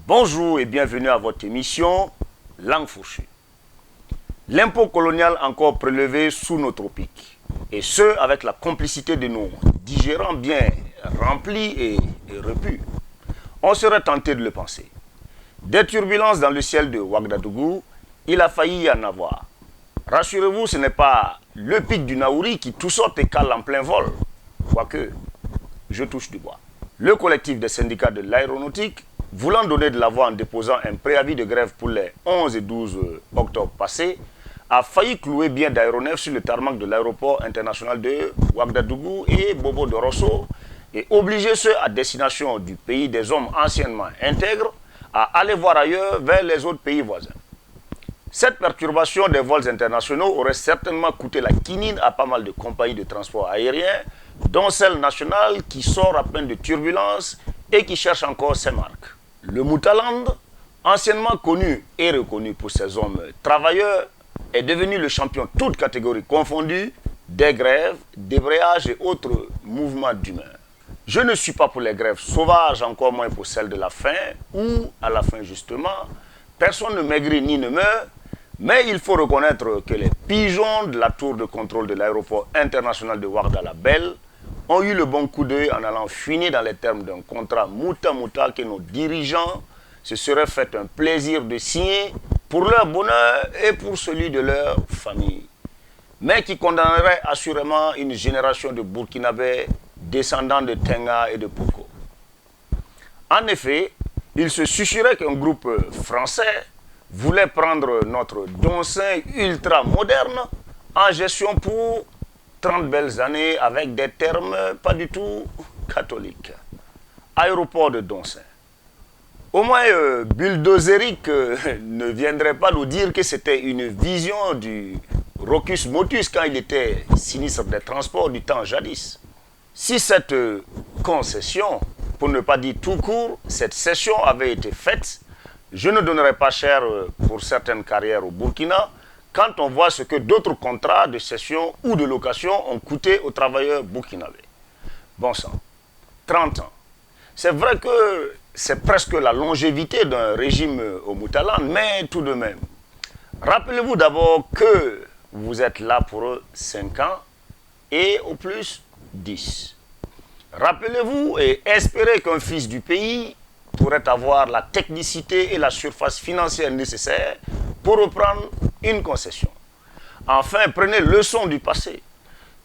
Bonjour et bienvenue à votre émission Langue fourchue. L'impôt colonial encore prélevé sous nos tropiques, et ce avec la complicité de nos digérants bien remplis et repus. On serait tenté de le penser. Des turbulences dans le ciel de Ouagadougou, il a failli y en avoir. Rassurez-vous, ce n'est pas le pic du Naouri qui tout saute et cale en plein vol. Quoique, je touche du bois. Le collectif des syndicats de l'aéronautique, voulant donner de la voix en déposant un préavis de grève pour les 11 et 12 octobre passés, a failli clouer bien d'aéronefs sur le tarmac de l'aéroport international de Ouagadougou et Bobo de Rosso et obliger ceux à destination du pays des hommes anciennement intègres à aller voir ailleurs vers les autres pays voisins. Cette perturbation des vols internationaux aurait certainement coûté la quinine à pas mal de compagnies de transport aérien, dont celle nationale qui sort à peine de turbulences et qui cherche encore ses marques. Le Moutaland, anciennement connu et reconnu pour ses hommes travailleurs, est devenu le champion toutes catégories confondues des grèves, débrayages et autres mouvements d'humeur. Je ne suis pas pour les grèves sauvages, encore moins pour celles de la faim, où, à la fin justement, personne ne maigrit ni ne meurt, mais il faut reconnaître que les pigeons de la tour de contrôle de l'aéroport international de Ouarda-la-Belle ont eu le bon coup d'œil en allant finir dans les termes d'un contrat mouta-mouta que nos dirigeants se seraient fait un plaisir de signer pour leur bonheur et pour celui de leur famille, mais qui condamnerait assurément une génération de Burkinabés descendants de Tenga et de Poko. En effet, il se susurrait qu'un groupe français voulait prendre notre Doncin ultra moderne en gestion pour 30 belles années avec des termes pas du tout catholiques. Aéroport de Doncin. Au moins, Bulldozeric ne viendrait pas nous dire que c'était une vision du Rocus Motus quand il était sinistre des transports du temps jadis. Si cette concession, pour ne pas dire tout court, cette cession avait été faite, je ne donnerais pas cher pour certaines carrières au Burkina quand on voit ce que d'autres contrats de cession ou de location ont coûté aux travailleurs burkinabés. Bon sang, 30 ans. C'est vrai que c'est presque la longévité d'un régime au Moutaland, mais tout de même. Rappelez-vous d'abord que vous êtes là pour 5 ans et au plus 10. Rappelez-vous et espérez qu'un fils du pays pourrait avoir la technicité et la surface financière nécessaires pour reprendre une concession. Enfin, prenez leçon du passé.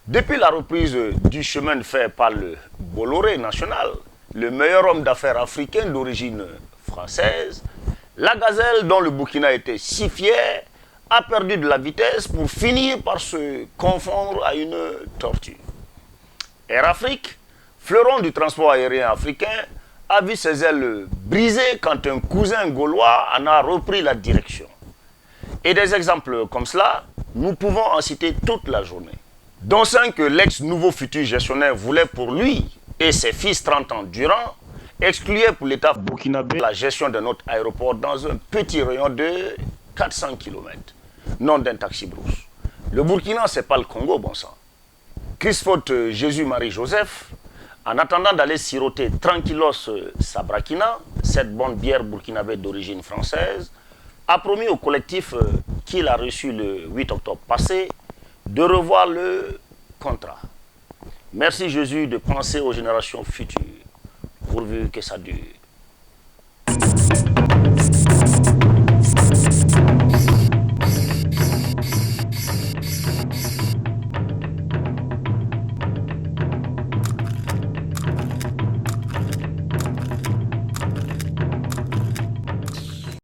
Depuis la reprise du chemin de fer par le Bolloré national, le meilleur homme d'affaires africain d'origine française, la gazelle dont le Burkina était si fier a perdu de la vitesse pour finir par se confondre à une tortue. Air Afrique, fleuron du transport aérien africain, a vu ses ailes brisées quand un cousin gaulois en a repris la direction. Et des exemples comme cela, nous pouvons en citer toute la journée. Dont un que l'ex-nouveau futur gestionnaire voulait pour lui et ses fils 30 ans durant, excluait pour l'État burkinabé la gestion de notre aéroport dans un petit rayon de 400 km, non d'un taxi-brousse. Le Burkina, c'est pas le Congo, bon sang. Christophe Jésus-Marie-Joseph, en attendant d'aller siroter tranquillos Sabrakina, cette bonne bière burkinabé d'origine française, a promis au collectif qu'il a reçu le 8 octobre passé de revoir le contrat. Merci Jésus de penser aux générations futures, pourvu que ça dure.